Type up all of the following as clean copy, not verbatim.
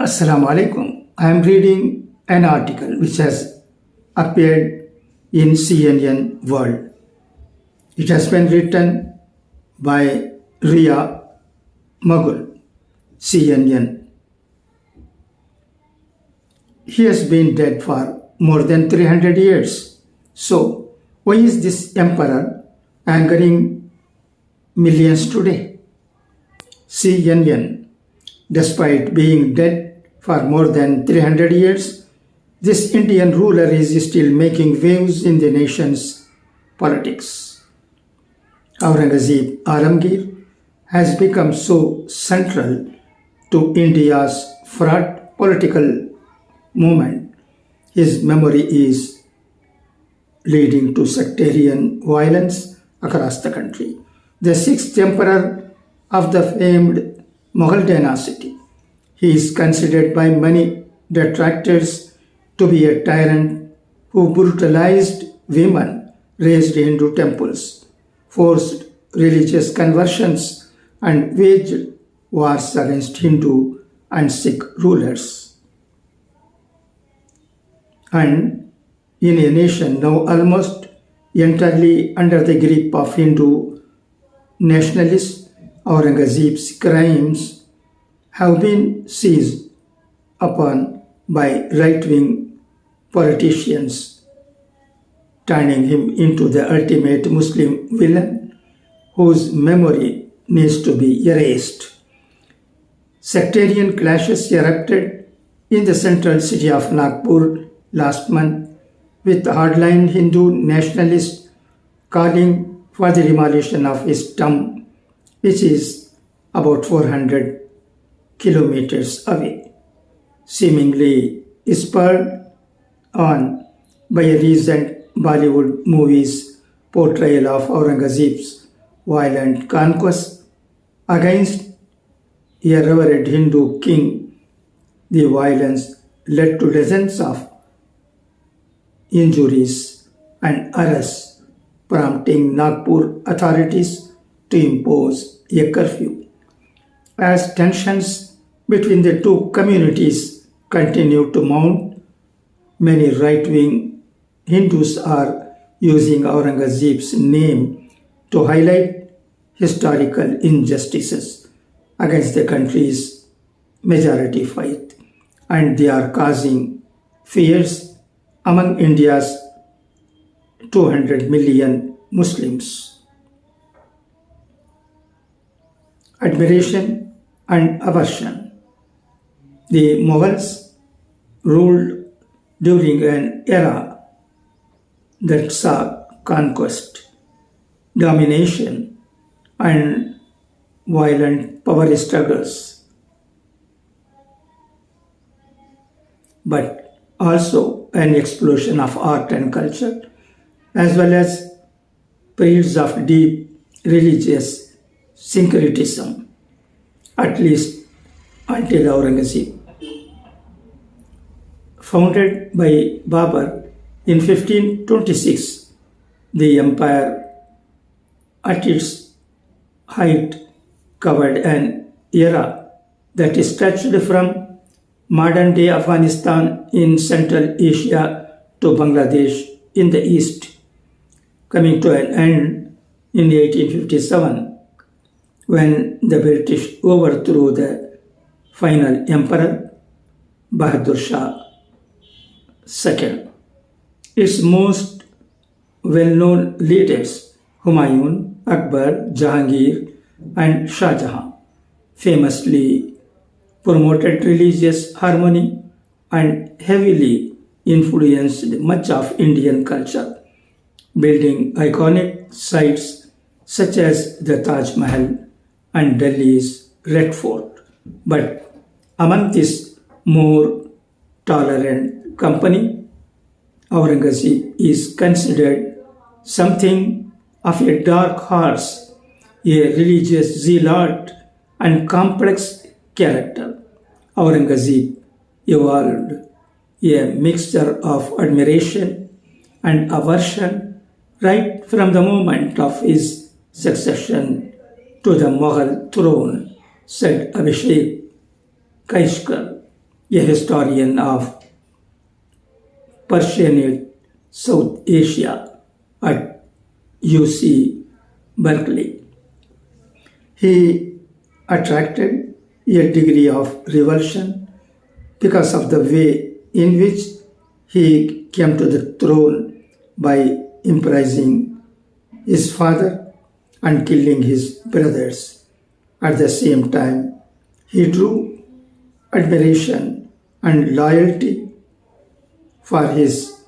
Assalamu alaikum. I am reading an article which has appeared in CNN World. It has been written by Rhea, Mogul, CNN. He has been dead for more than 300 years. So, why is this emperor angering millions today? CNN, despite being dead for more than 300 years, this Indian ruler is still making waves in the nation's politics. Aurangzeb Alamgir has become so central to India's fraud political movement. His memory is leading to sectarian violence across the country. The sixth emperor of the famed Mughal dynasty, he is considered by many detractors to be a tyrant who brutalized women, razed Hindu temples, forced religious conversions, and waged wars against Hindu and Sikh rulers. And in a nation now almost entirely under the grip of Hindu nationalists, Aurangzeb's crimes have been seized upon by right-wing politicians, turning him into the ultimate Muslim villain whose memory needs to be erased. Sectarian clashes erupted in the central city of Nagpur last month, with hardline Hindu nationalists calling for the demolition of his tomb, which is about 400 kilometers away, seemingly spurred on by a recent Bollywood movie's portrayal of Aurangzeb's violent conquest against a revered Hindu king. The violence led to dozens of injuries and arrests, prompting Nagpur authorities to impose a curfew. As tensions between the two communities continue to mount, many right-wing Hindus are using Aurangzeb's name to highlight historical injustices against the country's majority faith, and they are causing fears among India's 200 million Muslims. Admiration and aversion. The Mughals ruled during an era that saw conquest, domination, and violent power struggles, but also an explosion of art and culture, as well as periods of deep religious syncretism, at least until Aurangzeb. Founded by Babur in 1526, the empire at its height covered an era that stretched from modern-day Afghanistan in Central Asia to Bangladesh in the east, coming to an end in 1857 when the British overthrew the final emperor, Bahadur Shah II. Its most well-known leaders, Humayun, Akbar, Jahangir, and Shah Jahan, famously promoted religious harmony and heavily influenced much of Indian culture, building iconic sites such as the Taj Mahal and Delhi's Red Fort. But among this more tolerant company, Aurangzeb is considered something of a dark horse, a religious zealot, and complex character. Aurangzeb evolved a mixture of admiration and aversion right from the moment of his succession to the Mughal throne, said Abhishek Kaishkar, a historian of Persianate South Asia at UC Berkeley. He attracted a degree of revulsion because of the way in which he came to the throne by imprisoning his father and killing his brothers. At the same time, he drew admiration and loyalty for his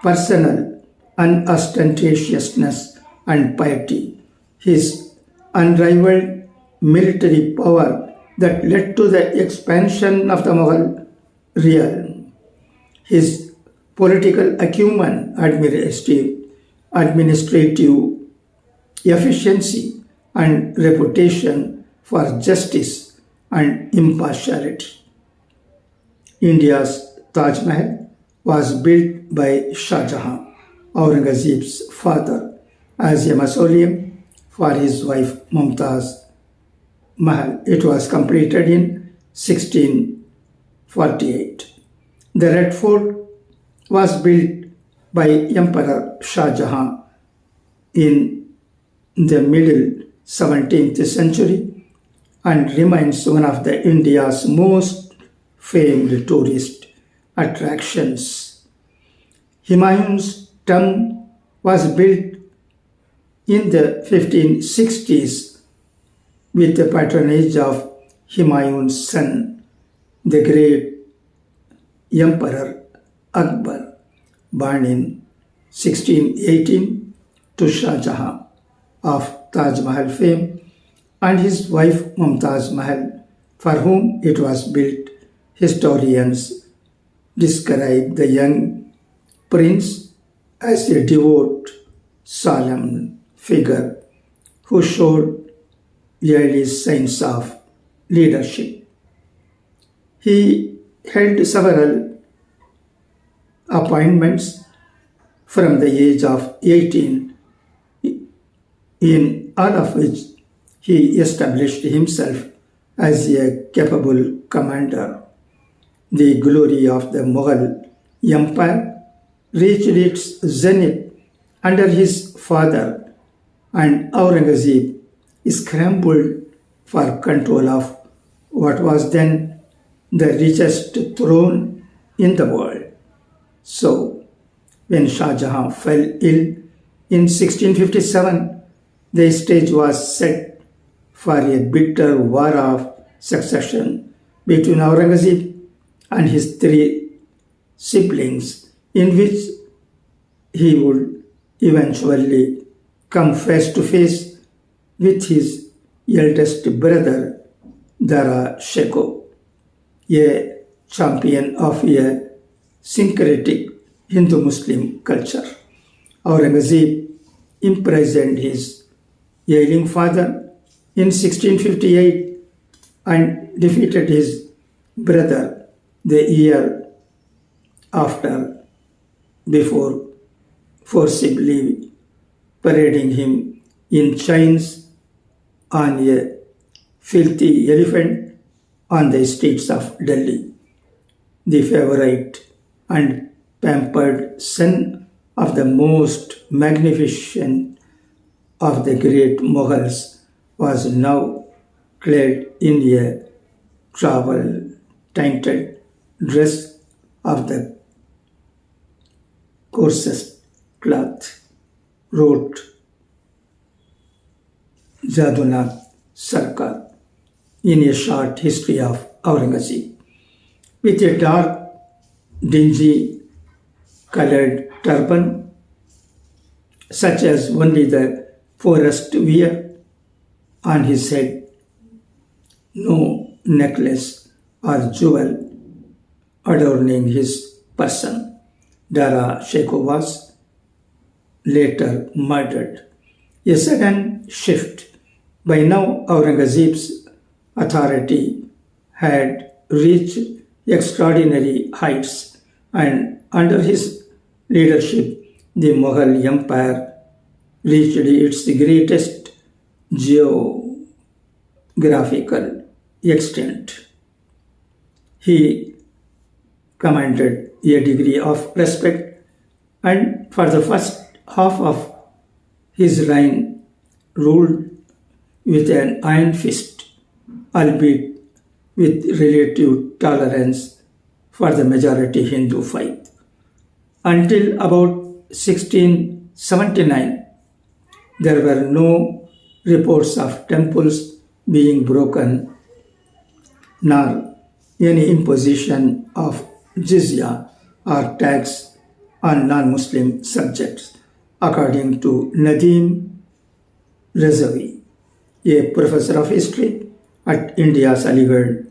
personal unostentatiousness and piety, his unrivaled military power that led to the expansion of the Mughal realm, his political acumen, administrative efficiency, and reputation for justice and impartiality. India's Taj Mahal was built by Shah Jahan, Aurangzeb's father, as a mausoleum for his wife Mumtaz Mahal. It was completed in 1648. The Red Fort was built by Emperor Shah Jahan in the middle 17th century and remains one of the India's most famed tourist attractions. Humayun's tomb was built in the 1560s with the patronage of Humayun's son, the great Emperor Akbar, born in 1618 to Shah Jahan of Taj Mahal fame, and his wife Mumtaz Mahal, for whom it was built. Historians describe the young prince as a devout, solemn figure who showed early signs of leadership. He held several appointments from the age of 18, in all of which he established himself as a capable commander. The glory of the Mughal Empire reached its zenith under his father, and Aurangzeb scrambled for control of what was then the richest throne in the world. So, when Shah Jahan fell ill in 1657, the stage was set for a bitter war of succession between Aurangzeb and his three siblings, in which he would eventually come face to face with his eldest brother, Dara Shikoh, a champion of a syncretic Hindu-Muslim culture. Aurangzeb imprisoned his ailing father in 1658 and defeated his brother the year after, before forcibly parading him in chains on a filthy elephant on the streets of Delhi. The favorite and pampered son of the most magnificent of the great Mughals was now clad in a travel-tainted dress of the coarsest cloth, wrote Jadunath Sarkar in a short history of Aurangzeb, with a dark, dingy colored turban, such as only the poorest wear, on his head, no necklace or jewel adorning his person. Dara Shikoh was later murdered. A sudden shift. By now, Aurangzeb's authority had reached extraordinary heights, and under his leadership, the Mughal Empire reached its greatest geographical extent. He commanded a degree of respect, and for the first half of his reign ruled with an iron fist, albeit with relative tolerance for the majority Hindu faith. Until about 1679, there were no reports of temples being broken nor any imposition of jizya or tax on non-Muslim subjects, according to Nadeem Razavi, a professor of history at India's Aligarh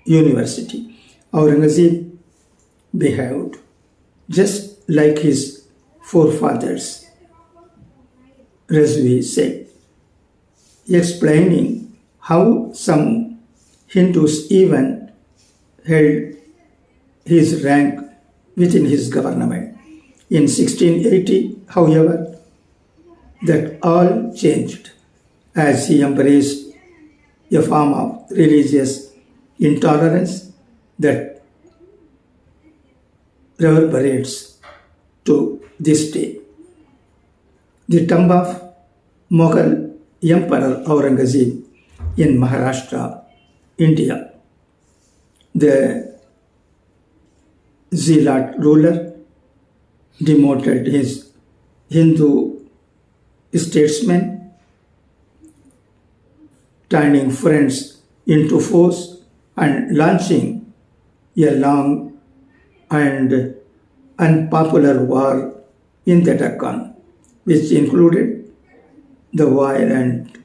University. Aurangzeb behaved just like his forefathers, Razvi said, explaining how some Hindus even held his rank within his government. In 1680, however, that all changed as he embraced a form of religious intolerance that reverberates to this day. The tomb of Mughal Emperor Aurangzeb in Maharashtra, India. The zealot ruler demoted his Hindu statesmen, turning friends into foes and launching a long and unpopular war in the Deccan, which included the violent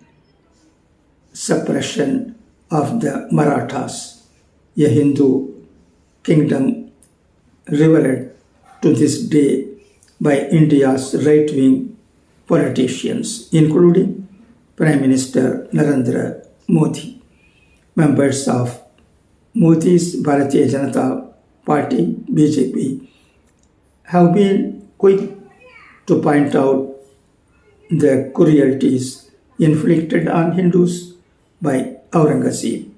suppression of the Marathas, a Hindu kingdom revered to this day by India's right-wing politicians, including Prime Minister Narendra Modi. Members of Modi's Bharatiya Janata Party, BJP, have been quick to point out the cruelties inflicted on Hindus by Aurangzeb,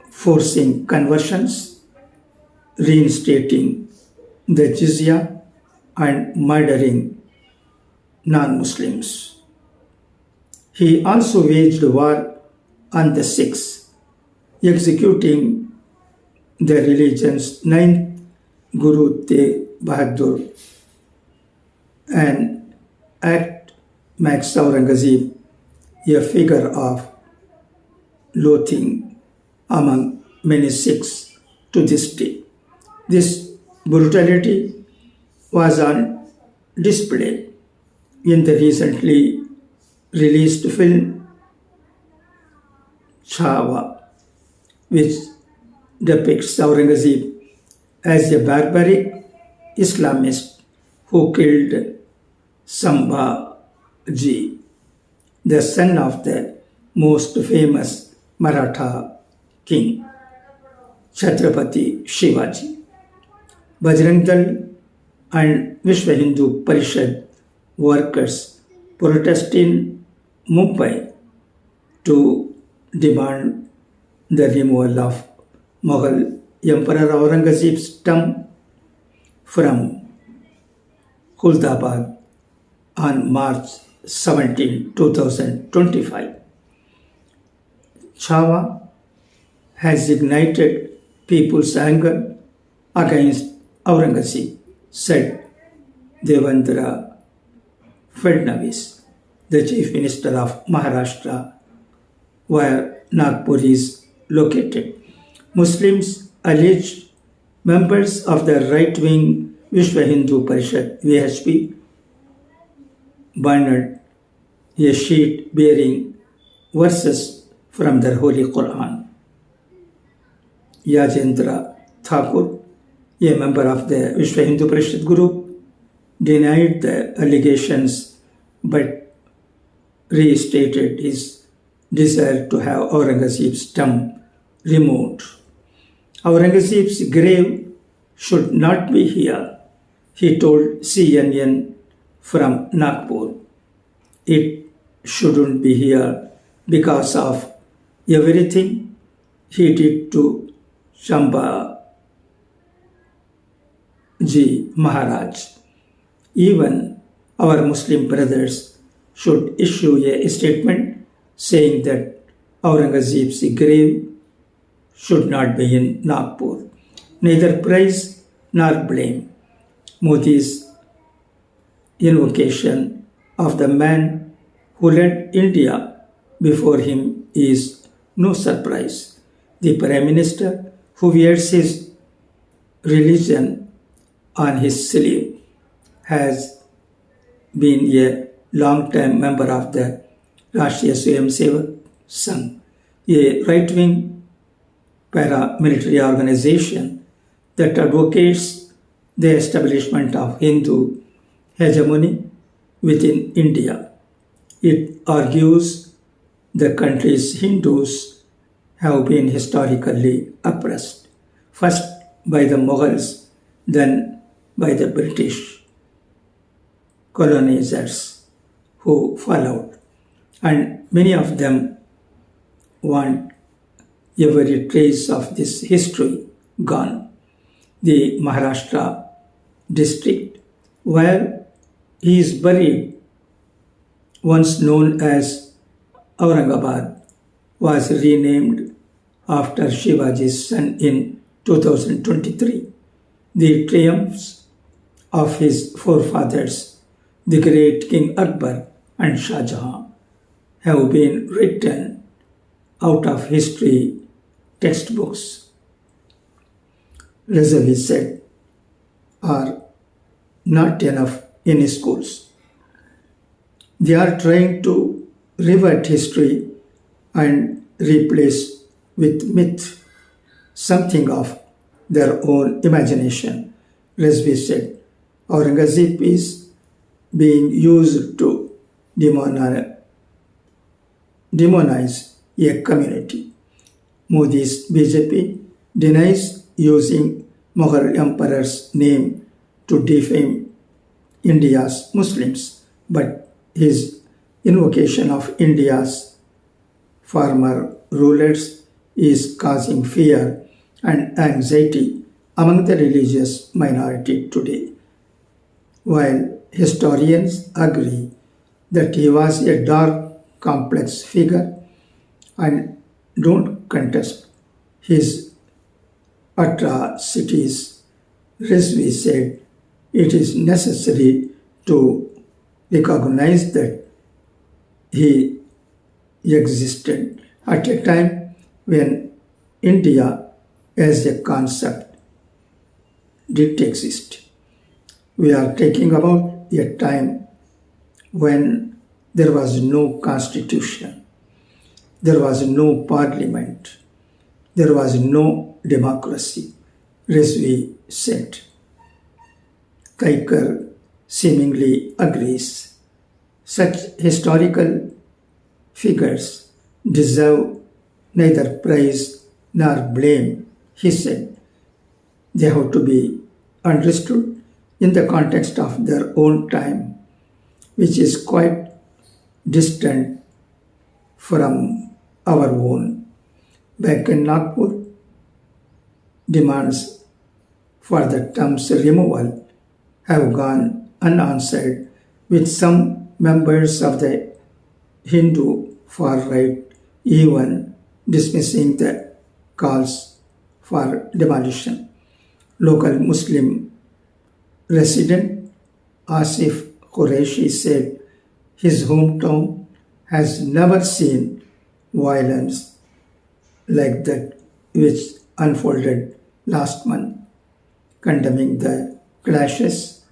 forcing conversions, reinstating the jizya, and murdering non-Muslims. He also waged war on the Sikhs, executing the religion's ninth Guru Tegh Bahadur. An act makes Aurangzeb a figure of loathing among many Sikhs to this day. This brutality was on display in the recently released film Chhawa, which depicts Aurangzeb as a barbaric Islamist who killed Sambhaji, the son of the most famous Maratha king, Chhatrapati Shivaji. Bajrang Dal and Vishwa Hindu Parishad workers protest in Mumbai to demand the removal of Mughal Emperor Aurangzeb's tomb from Huldabad on March 17, 2025. Chhawa has ignited people's anger against Aurangzeb, said Devendra Fadnavis, the Chief Minister of Maharashtra, where Nagpur is located. Muslims alleged members of the right-wing Vishwa Hindu Parishad VHP burned a sheet bearing verses from their holy Quran. Yajendra Thakur, a member of the Vishwa Hindu Parishad group, denied the allegations but restated his desire to have Aurangzeb's tomb removed. Aurangzeb's grave should not be here, he told CNN from Nagpur. It shouldn't be here because of everything he did to Sambhaji. Ji Maharaj. Even our Muslim brothers should issue a statement saying that Aurangzeb's grave should not be in Nagpur. Neither praise nor blame. Modi's invocation of the man who led India before him is no surprise. The Prime Minister who wears his religion on his sleeve has been a long-time member of the Rashtriya Swayamsevak Sangh, a right-wing paramilitary organization that advocates the establishment of Hindu hegemony within India. It argues the country's Hindus have been historically oppressed, first by the Mughals, then by the British colonizers who followed, and many of them want every trace of this history gone. The Maharashtra district where he is buried, once known as Aurangabad, was renamed after Shivaji's son in 2023. The triumphs of his forefathers, the great King Akbar and Shah Jahan, have been written out of history textbooks. Rezavi said, are not enough in schools. They are trying to revert history and replace with myth something of their own imagination. Rezvi said, Aurangzeb is being used to demonize a community. Modi's BJP denies using Mughal emperor's name to defame India's Muslims, but his invocation of India's former rulers is causing fear and anxiety among the religious minority today. While historians agree that he was a dark, complex figure and don't contest his atrocities, Rizvi said it is necessary to recognize that he existed at a time when India as a concept did exist. We are talking about a time when there was no constitution, there was no parliament, there was no democracy, Rizvi said. Kaikar seemingly agrees. Such historical figures deserve neither praise nor blame, he said. They have to be understood in the context of their own time, which is quite distant from our own. Back in Nagpur, demands for the term's removal have gone unanswered, with some members of the Hindu far right even dismissing the calls for demolition. Local Muslim resident Asif Qureshi said his hometown has never seen violence like that which unfolded last month, condemning the clashes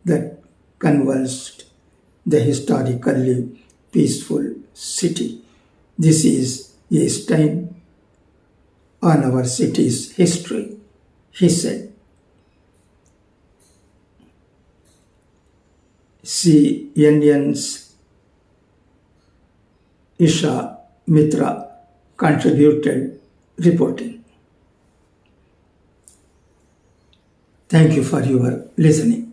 that convulsed the historically peaceful city. This is a stain on our city's history, he said. CNN's Isha Mitra contributed reporting. Thank you for your listening.